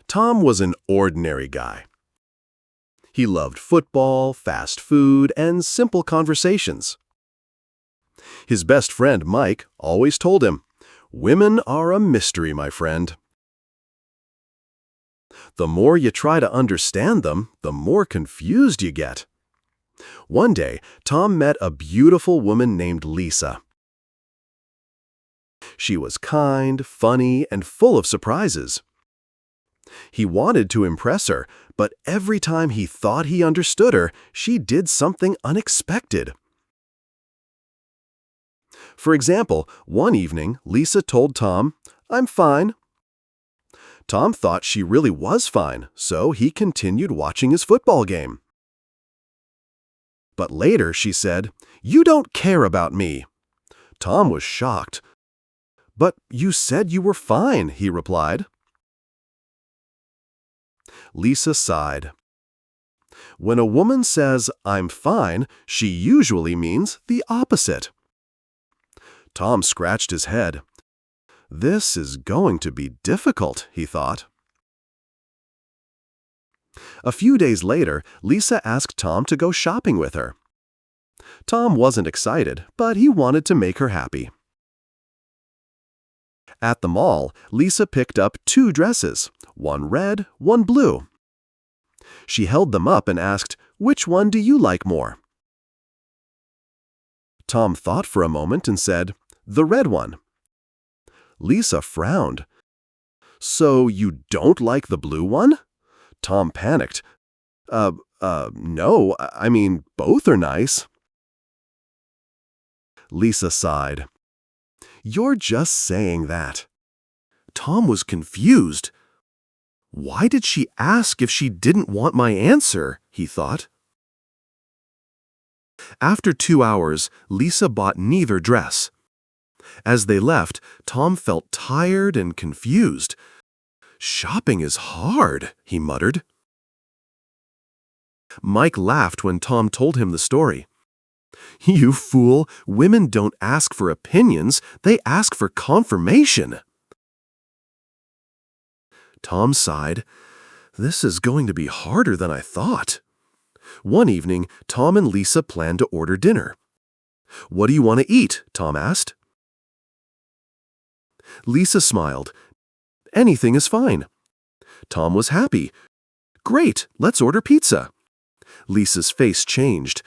Tom was an ordinary guy. He loved football, fast food, and simple conversations. His best friend, Mike, always told him, "Women are a mystery, my friend." The more you try to understand them, the more confused you get. One day, Tom met a beautiful woman named Lisa. She was kind, funny, and full of surprises. He wanted to impress her, but every time he thought he understood her, she did something unexpected. For example, one evening, Lisa told Tom, "I'm fine." Tom thought she really was fine, so he continued watching his football game. But later she said, "You don't care about me." Tom was shocked. "But you said you were fine," he replied. Lisa sighed. When a woman says, "I'm fine," she usually means the opposite. Tom scratched his head. This is going to be difficult, he thought. A few days later, Lisa asked Tom to go shopping with her. Tom wasn't excited, but he wanted to make her happy. At the mall, Lisa picked up 2 dresses, one red, one blue. She held them up and asked, "Which one do you like more?" Tom thought for a moment and said, "The red one." Lisa frowned. "So you don't like the blue one?" Tom panicked. No, I mean, both are nice." Lisa sighed. "You're just saying that." Tom was confused. Why did she ask if she didn't want my answer, he thought. After 2 hours, Lisa bought neither dress. As they left, Tom felt tired and confused. "Shopping is hard," he muttered. Mike laughed when Tom told him the story. "You fool, women don't ask for opinions, they ask for confirmation." Tom sighed. "This is going to be harder than I thought." One evening, Tom and Lisa planned to order dinner. "What do you want to eat?" Tom asked. Lisa smiled. "Anything is fine." Tom was happy. "Great, let's order pizza." Lisa's face changed.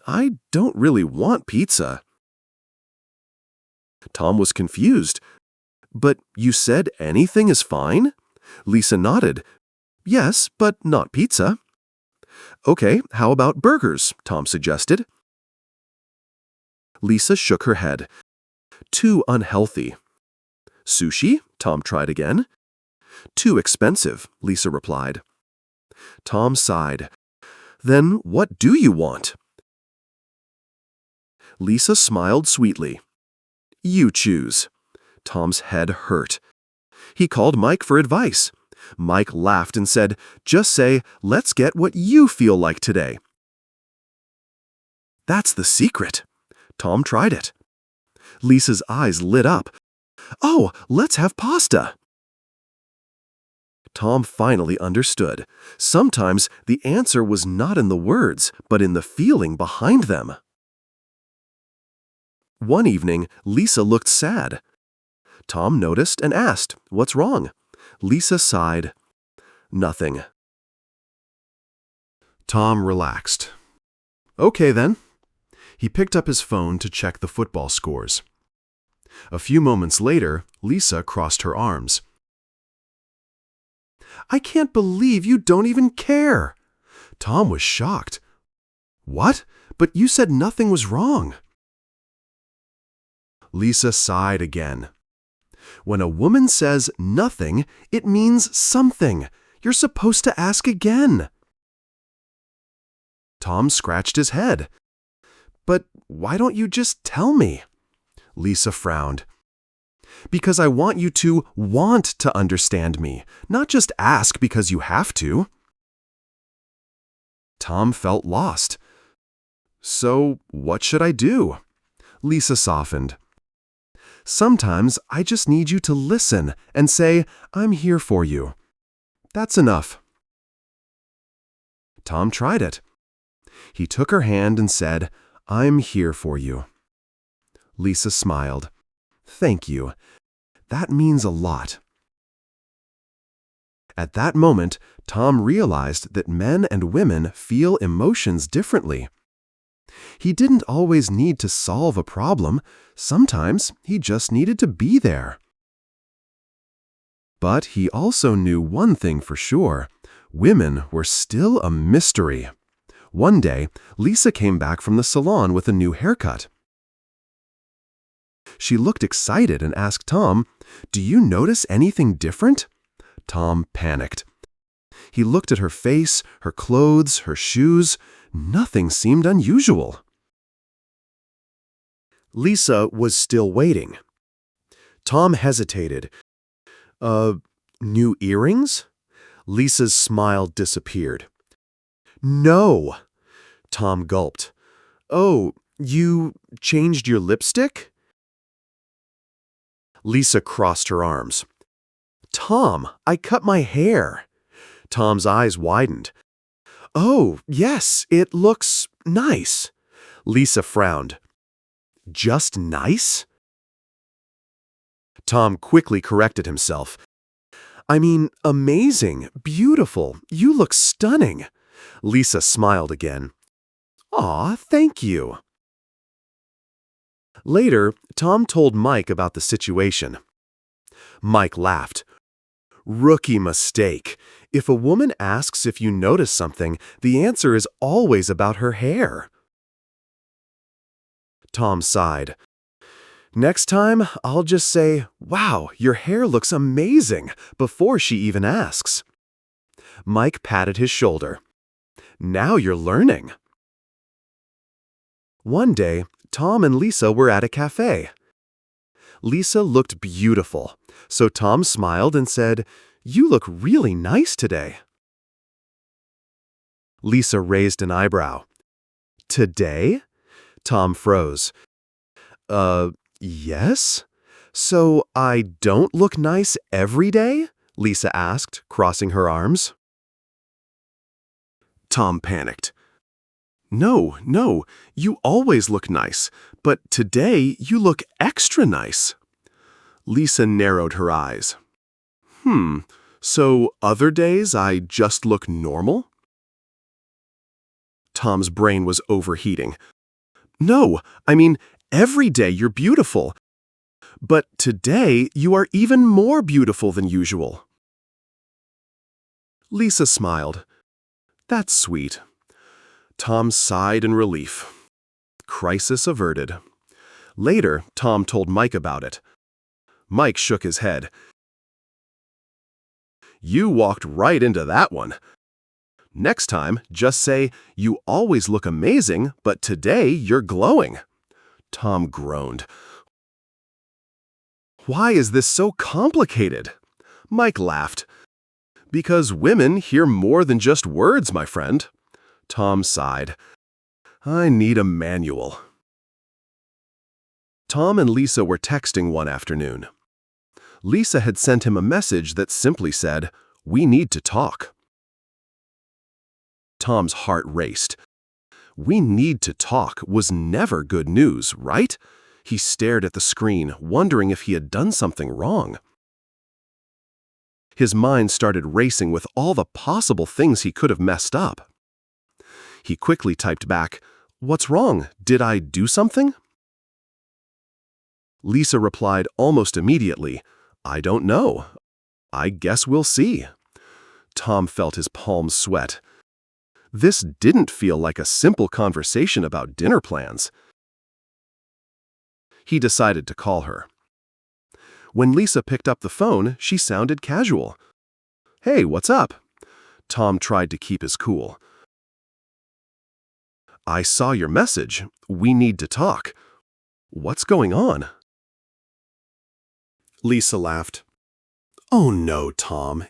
I don't really want pizza." Tom was confused. "But you said anything is fine?" Lisa nodded. "Yes, but not pizza." "Okay, how about burgers?" Tom suggested. Lisa shook her head. "Too unhealthy." "Sushi?" Tom tried again. "Too expensive," Lisa replied. Tom sighed. "Then what do you want?" Lisa smiled sweetly. "You choose." Tom's head hurt. He called Mike for advice. Mike laughed and said, "Just say, 'Let's get what you feel like today.'" That's the secret. Tom tried it. Lisa's eyes lit up. "Oh, let's have pasta." Tom finally understood. Sometimes the answer was not in the words, but in the feeling behind them. One evening, Lisa looked sad. Tom noticed and asked, "What's wrong?" Lisa sighed. "Nothing." Tom relaxed. "Okay then." He picked up his phone to check the football scores. A few moments later, Lisa crossed her arms. "I can't believe you don't even care." Tom was shocked. "What? But you said nothing was wrong." Lisa sighed again. When a woman says nothing, it means something. You're supposed to ask again. Tom scratched his head. "But why don't you just tell me?" Lisa frowned. "Because I want you to want to understand me, not just ask because you have to." Tom felt lost. "So what should I do?" Lisa softened. "Sometimes I just need you to listen and say, 'I'm here for you.' That's enough." Tom tried it. He took her hand and said, "I'm here for you." Lisa smiled. "Thank you. That means a lot." At that moment, Tom realized that men and women feel emotions differently. He didn't always need to solve a problem. Sometimes he just needed to be there. But he also knew one thing for sure. Women were still a mystery. One day, Lisa came back from the salon with a new haircut. She looked excited and asked Tom, "Do you notice anything different?" Tom panicked. He looked at her face, her clothes, her shoes. Nothing seemed unusual. Lisa was still waiting. Tom hesitated. New earrings?" Lisa's smile disappeared. "No." Tom gulped. "Oh, you changed your lipstick?" Lisa crossed her arms. "Tom, I cut my hair." Tom's eyes widened. "Oh, yes, it looks nice." Lisa frowned. "Just nice?" Tom quickly corrected himself. "I mean, amazing, beautiful, you look stunning." Lisa smiled again. "Aw, thank you." Later, Tom told Mike about the situation. Mike laughed. "Rookie mistake. If a woman asks if you notice something, the answer is always about her hair." Tom sighed. "Next time, I'll just say, 'Wow, your hair looks amazing,' before she even asks." Mike patted his shoulder. "Now you're learning." One day, Tom and Lisa were at a cafe. Lisa looked beautiful, so Tom smiled and said, "You look really nice today." Lisa raised an eyebrow. "Today?" Tom froze. Yes? So I don't look nice every day?" Lisa asked, crossing her arms. Tom panicked. No, you always look nice, but today you look extra nice." Lisa narrowed her eyes. So other days I just look normal?" Tom's brain was overheating. "No, I mean, every day you're beautiful. But today you are even more beautiful than usual." Lisa smiled. "That's sweet." Tom sighed in relief. Crisis averted. Later, Tom told Mike about it. Mike shook his head. "You walked right into that one. Next time, just say, 'You always look amazing, but today you're glowing.'" Tom groaned. "Why is this so complicated?" Mike laughed. "Because women hear more than just words, my friend." Tom sighed. "I need a manual." Tom and Lisa were texting one afternoon. Lisa had sent him a message that simply said, "We need to talk." Tom's heart raced. "We need to talk" was never good news, right? He stared at the screen, wondering if he had done something wrong. His mind started racing with all the possible things he could have messed up. He quickly typed back, "What's wrong? Did I do something?" Lisa replied almost immediately, "I don't know. I guess we'll see." Tom felt his palms sweat. This didn't feel like a simple conversation about dinner plans. He decided to call her. When Lisa picked up the phone, she sounded casual. "Hey, what's up?" Tom tried to keep his cool. "I saw your message. We need to talk. What's going on?" Lisa laughed. "Oh no, Tom.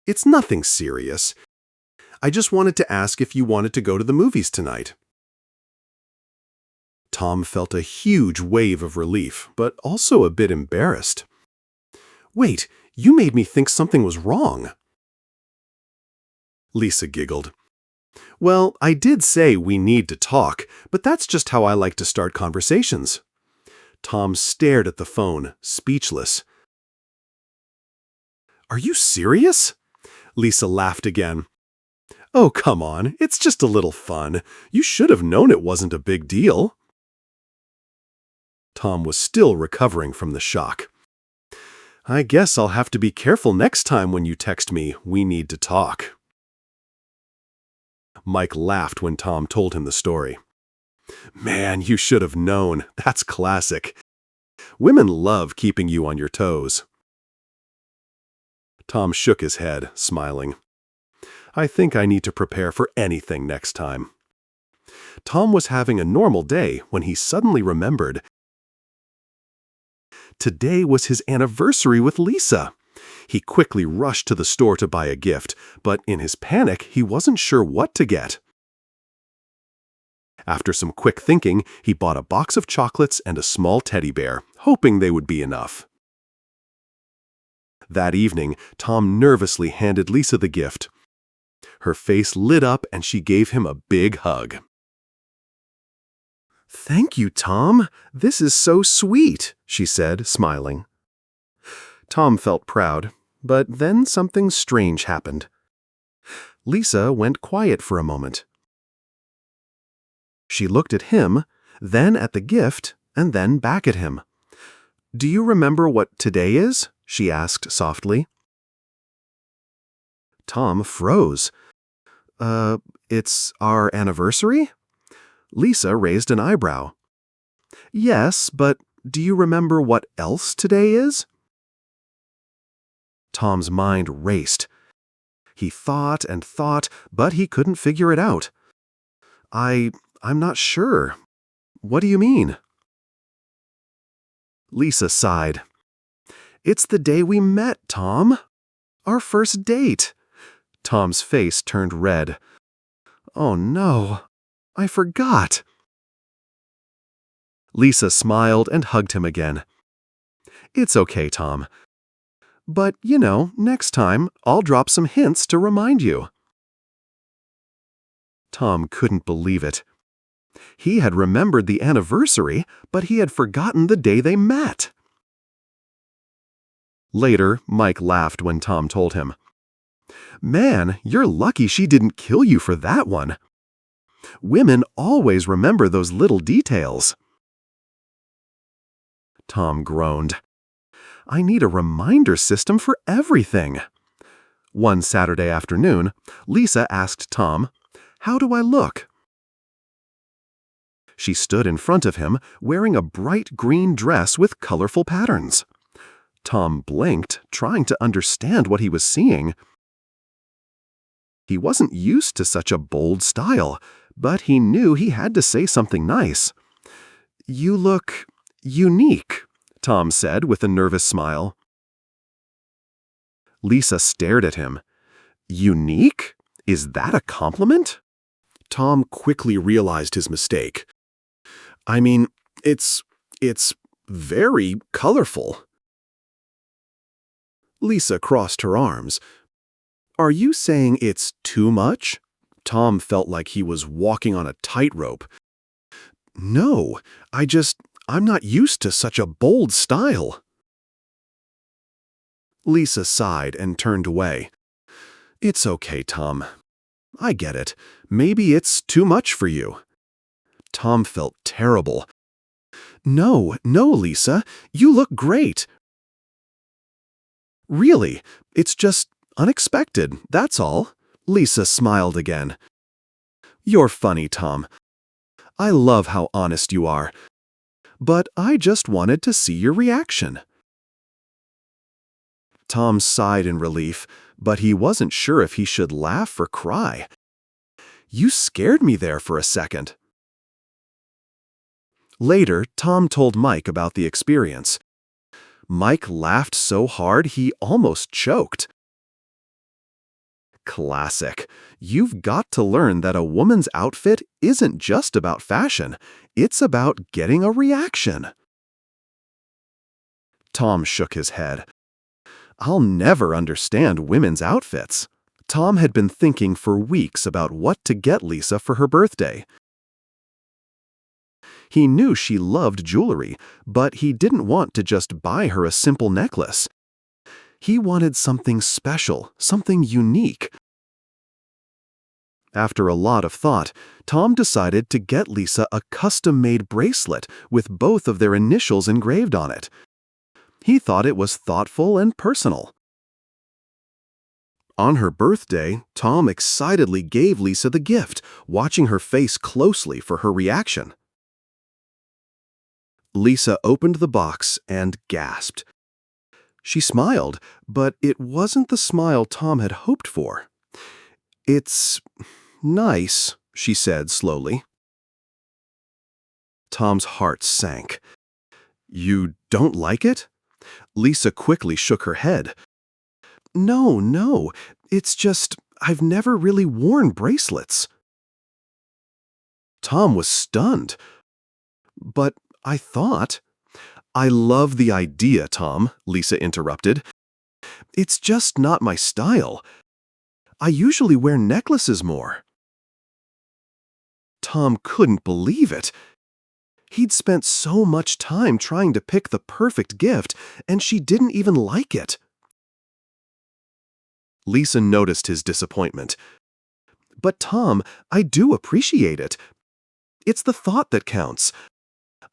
It's nothing serious. I just wanted to ask if you wanted to go to the movies tonight." Tom felt a huge wave of relief, but also a bit embarrassed. "Wait, you made me think something was wrong." Lisa giggled. Well, I did say we need to talk, but that's just how I like to start conversations. Tom stared at the phone, speechless. Are you serious? Lisa laughed again. Oh, come on, it's just a little fun. You should have known it wasn't a big deal. Tom was still recovering from the shock. I guess I'll have to be careful next time when you text me, we need to talk. Mike laughed when Tom told him the story. Man, you should have known. That's classic. Women love keeping you on your toes. Tom shook his head, smiling. I think I need to prepare for anything next time. Tom was having a normal day when he suddenly remembered. Today was his anniversary with Lisa. He quickly rushed to the store to buy a gift, but in his panic, he wasn't sure what to get. After some quick thinking, he bought a box of chocolates and a small teddy bear, hoping they would be enough. That evening, Tom nervously handed Lisa the gift. Her face lit up and she gave him a big hug. Thank you, Tom. This is so sweet, she said, smiling. Tom felt proud, but then something strange happened. Lisa went quiet for a moment. She looked at him, then at the gift, and then back at him. Do you remember what today is? She asked softly. Tom froze. It's our anniversary? Lisa raised an eyebrow. Yes, but do you remember what else today is? Tom's mind raced. He thought and thought, but he couldn't figure it out. I'm not sure. What do you mean? Lisa sighed. It's the day we met, Tom. Our first date. Tom's face turned red. Oh no, I forgot. Lisa smiled and hugged him again. It's okay, Tom. But, next time I'll drop some hints to remind you. Tom couldn't believe it. He had remembered the anniversary, but he had forgotten the day they met. Later, Mike laughed when Tom told him, Man, you're lucky she didn't kill you for that one. Women always remember those little details. Tom groaned. I need a reminder system for everything. One Saturday afternoon, Lisa asked Tom, How do I look? She stood in front of him, wearing a bright green dress with colorful patterns. Tom blinked, trying to understand what he was seeing. He wasn't used to such a bold style, but he knew he had to say something nice. You look unique, Tom said with a nervous smile. Lisa stared at him. Unique? Is that a compliment? Tom quickly realized his mistake. I mean, it's very colorful. Lisa crossed her arms. Are you saying it's too much? Tom felt like he was walking on a tightrope. No, I'm not used to such a bold style. Lisa sighed and turned away. It's okay, Tom. I get it. Maybe it's too much for you. Tom felt terrible. No, Lisa. You look great. Really, it's just unexpected, that's all. Lisa smiled again. You're funny, Tom. I love how honest you are. But I just wanted to see your reaction. Tom sighed in relief, but he wasn't sure if he should laugh or cry. You scared me there for a second. Later, Tom told Mike about the experience. Mike laughed so hard he almost choked. Classic. You've got to learn that a woman's outfit isn't just about fashion. It's about getting a reaction. Tom shook his head. I'll never understand women's outfits. Tom had been thinking for weeks about what to get Lisa for her birthday. He knew she loved jewelry, but he didn't want to just buy her a simple necklace. He wanted something special, something unique. After a lot of thought, Tom decided to get Lisa a custom-made bracelet with both of their initials engraved on it. He thought it was thoughtful and personal. On her birthday, Tom excitedly gave Lisa the gift, watching her face closely for her reaction. Lisa opened the box and gasped. She smiled, but it wasn't the smile Tom had hoped for. "It's nice," she said slowly. Tom's heart sank. "You don't like it?" Lisa quickly shook her head. No, it's just I've never really worn bracelets." Tom was stunned. "But I thought—" "I love the idea, Tom," Lisa interrupted. "It's just not my style. I usually wear necklaces more." Tom couldn't believe it. He'd spent so much time trying to pick the perfect gift, and she didn't even like it. Lisa noticed his disappointment. "But Tom, I do appreciate it. It's the thought that counts.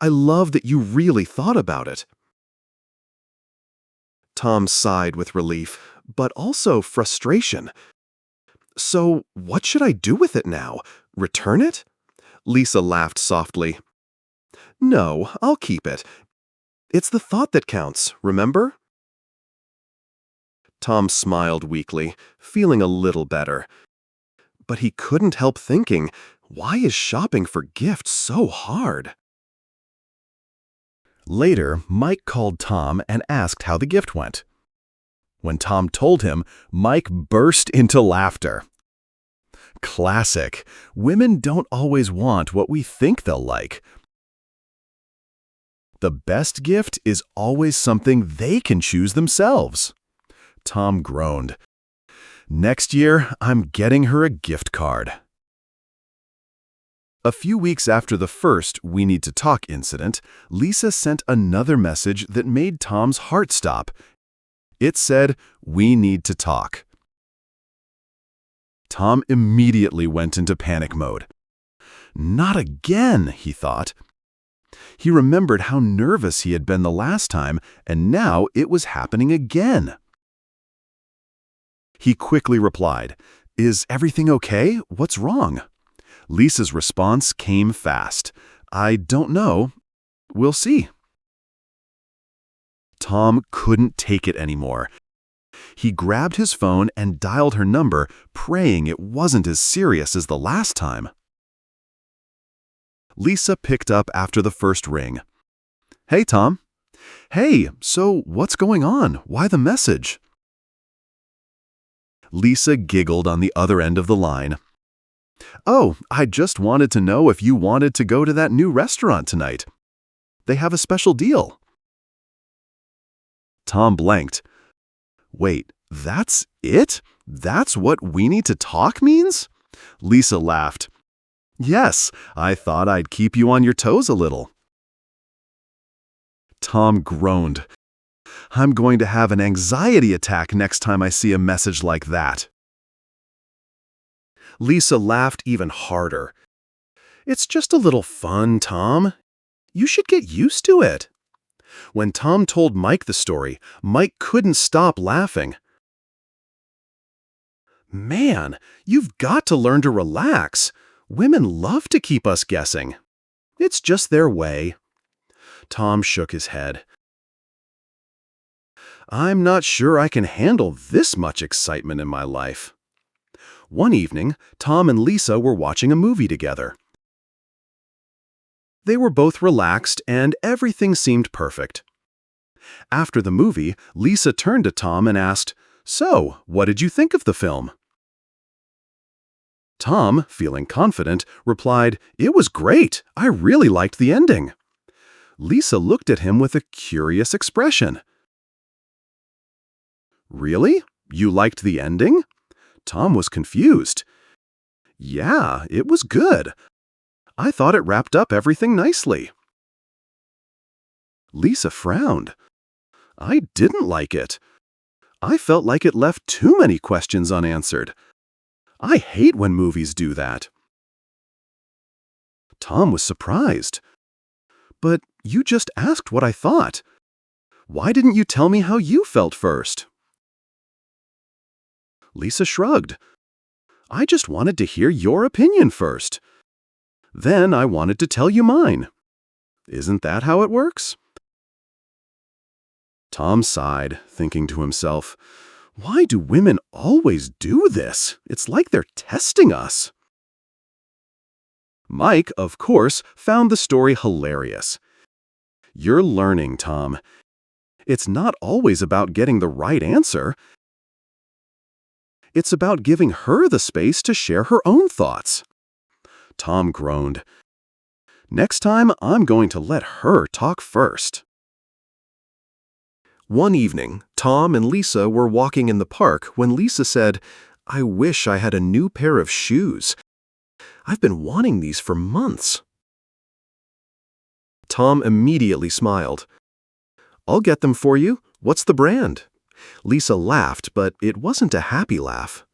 I love that you really thought about it." Tom sighed with relief, but also frustration. "So what should I do with it now? Return it?" Lisa laughed softly. "No, I'll keep it. It's the thought that counts, remember?" Tom smiled weakly, feeling a little better. But he couldn't help thinking, why is shopping for gifts so hard? Later, Mike called Tom and asked how the gift went. When Tom told him, Mike burst into laughter. Classic. Women don't always want what we think they'll like. The best gift is always something they can choose themselves. Tom groaned. Next year, I'm getting her a gift card. A few weeks after the first "We Need to Talk" incident, Lisa sent another message that made Tom's heart stop. It said, "We need to talk." Tom immediately went into panic mode. Not again, he thought. He remembered how nervous he had been the last time, and now it was happening again. He quickly replied, "Is everything okay? What's wrong?" Lisa's response came fast. "I don't know. We'll see." Tom couldn't take it anymore. He grabbed his phone and dialed her number, praying it wasn't as serious as the last time. Lisa picked up after the first ring. "Hey, Tom." "Hey, so what's going on? Why the message?" Lisa giggled on the other end of the line. "Oh, I just wanted to know if you wanted to go to that new restaurant tonight. They have a special deal." Tom blanked. "Wait, that's it? That's what 'we need to talk' means?" Lisa laughed. "Yes, I thought I'd keep you on your toes a little." Tom groaned. "I'm going to have an anxiety attack next time I see a message like that." Lisa laughed even harder. "It's just a little fun, Tom. You should get used to it." When Tom told Mike the story, Mike couldn't stop laughing. "Man, you've got to learn to relax. Women love to keep us guessing. It's just their way." Tom shook his head. "I'm not sure I can handle this much excitement in my life." One evening, Tom and Lisa were watching a movie together. They were both relaxed and everything seemed perfect. After the movie, Lisa turned to Tom and asked, "So, what did you think of the film?" Tom, feeling confident, replied, "It was great. I really liked the ending." Lisa looked at him with a curious expression. "Really? You liked the ending?" Tom was confused. Yeah, it was good. I thought it wrapped up everything nicely. Lisa frowned. I didn't like it. I felt like it left too many questions unanswered. I hate when movies do that. Tom was surprised. But you just asked what I thought. Why didn't you tell me how you felt first? Lisa shrugged. I just wanted to hear your opinion first. Then I wanted to tell you mine. Isn't that how it works? Tom sighed, thinking to himself, why do women always do this? It's like they're testing us. Mike, of course, found the story hilarious. You're learning, Tom. It's not always about getting the right answer. It's about giving her the space to share her own thoughts. Tom groaned. Next time, I'm going to let her talk first. One evening, Tom and Lisa were walking in the park when Lisa said, I wish I had a new pair of shoes. I've been wanting these for months. Tom immediately smiled. I'll get them for you. What's the brand? Lisa laughed, but it wasn't a happy laugh.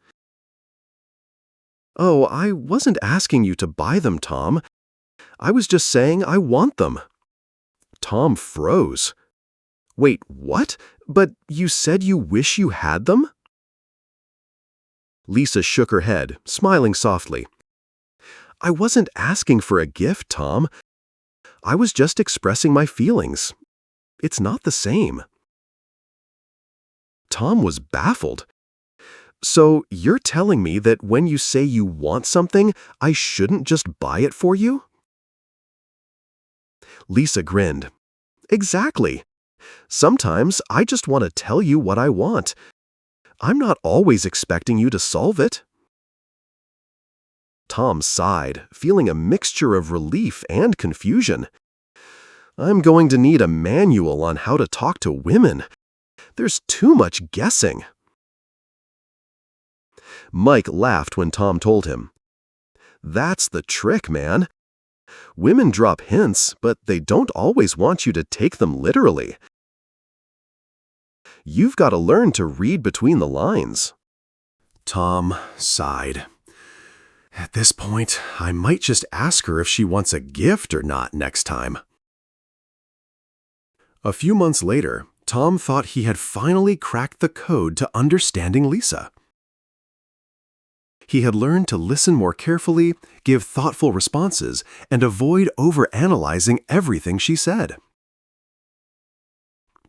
Oh, I wasn't asking you to buy them, Tom. I was just saying I want them. Tom froze. Wait, what? But you said you wish you had them? Lisa shook her head, smiling softly. I wasn't asking for a gift, Tom. I was just expressing my feelings. It's not the same. Tom was baffled. So you're telling me that when you say you want something, I shouldn't just buy it for you? Lisa grinned. Exactly. Sometimes I just want to tell you what I want. I'm not always expecting you to solve it. Tom sighed, feeling a mixture of relief and confusion. I'm going to need a manual on how to talk to women. There's too much guessing. Mike laughed when Tom told him. That's the trick, man. Women drop hints, but they don't always want you to take them literally. You've got to learn to read between the lines. Tom sighed. At this point, I might just ask her if she wants a gift or not next time. A few months later, Tom thought he had finally cracked the code to understanding Lisa. He had learned to listen more carefully, give thoughtful responses, and avoid overanalyzing everything she said.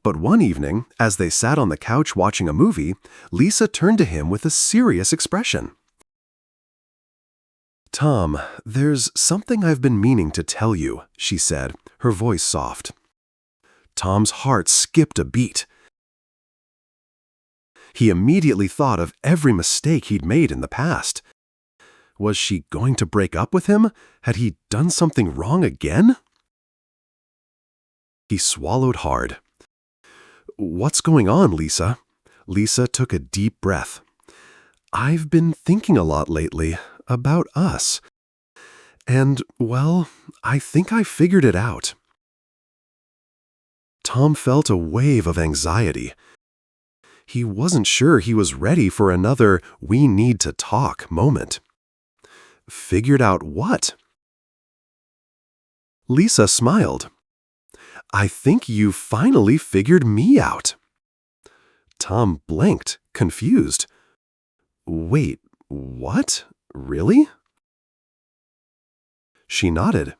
But one evening, as they sat on the couch watching a movie, Lisa turned to him with a serious expression. Tom, there's something I've been meaning to tell you, she said, her voice soft. Tom's heart skipped a beat. He immediately thought of every mistake he'd made in the past. Was she going to break up with him? Had he done something wrong again? He swallowed hard. What's going on, Lisa? Lisa took a deep breath. I've been thinking a lot lately about us. And, well, I think I figured it out. Tom felt a wave of anxiety. He wasn't sure he was ready for another "we need to talk" moment. Figured out what? Lisa smiled. I think you finally figured me out. Tom blinked, confused. Wait, what? Really? She nodded.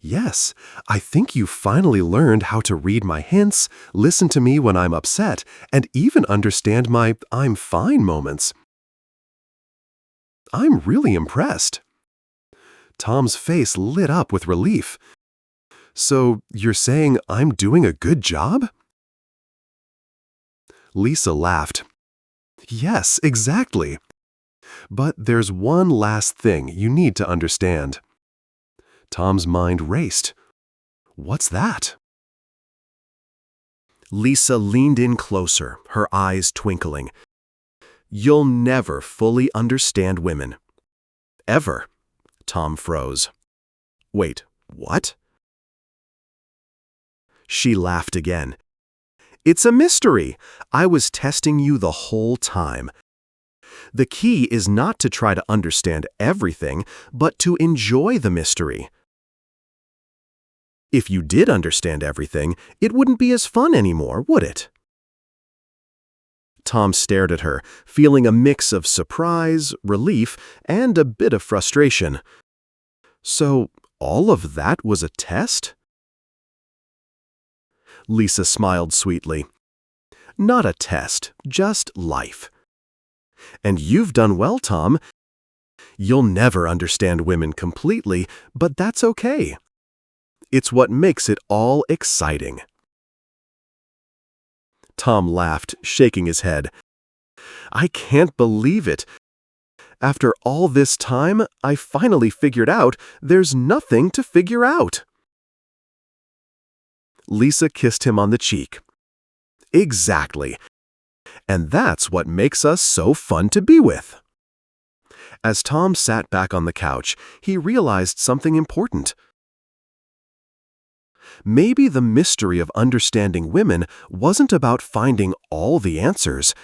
Yes, I think you finally learned how to read my hints, listen to me when I'm upset, and even understand my "I'm fine" moments. I'm really impressed. Tom's face lit up with relief. So you're saying I'm doing a good job? Lisa laughed. Yes, exactly. But there's one last thing you need to understand. Tom's mind raced. What's that? Lisa leaned in closer, her eyes twinkling. You'll never fully understand women. Ever. Tom froze. Wait, what? She laughed again. It's a mystery. I was testing you the whole time. The key is not to try to understand everything, but to enjoy the mystery. If you did understand everything, it wouldn't be as fun anymore, would it? Tom stared at her, feeling a mix of surprise, relief, and a bit of frustration. So, all of that was a test? Lisa smiled sweetly. Not a test, just life. And you've done well, Tom. You'll never understand women completely, but that's okay. It's what makes it all exciting. Tom laughed, shaking his head. I can't believe it. After all this time, I finally figured out there's nothing to figure out. Lisa kissed him on the cheek. Exactly. And that's what makes us so fun to be with. As Tom sat back on the couch, he realized something important. Maybe the mystery of understanding women wasn't about finding all the answers.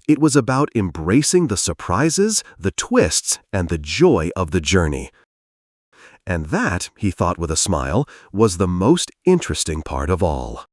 It was about embracing the surprises, the twists, and the joy of the journey. And that, he thought with a smile, was the most interesting part of all.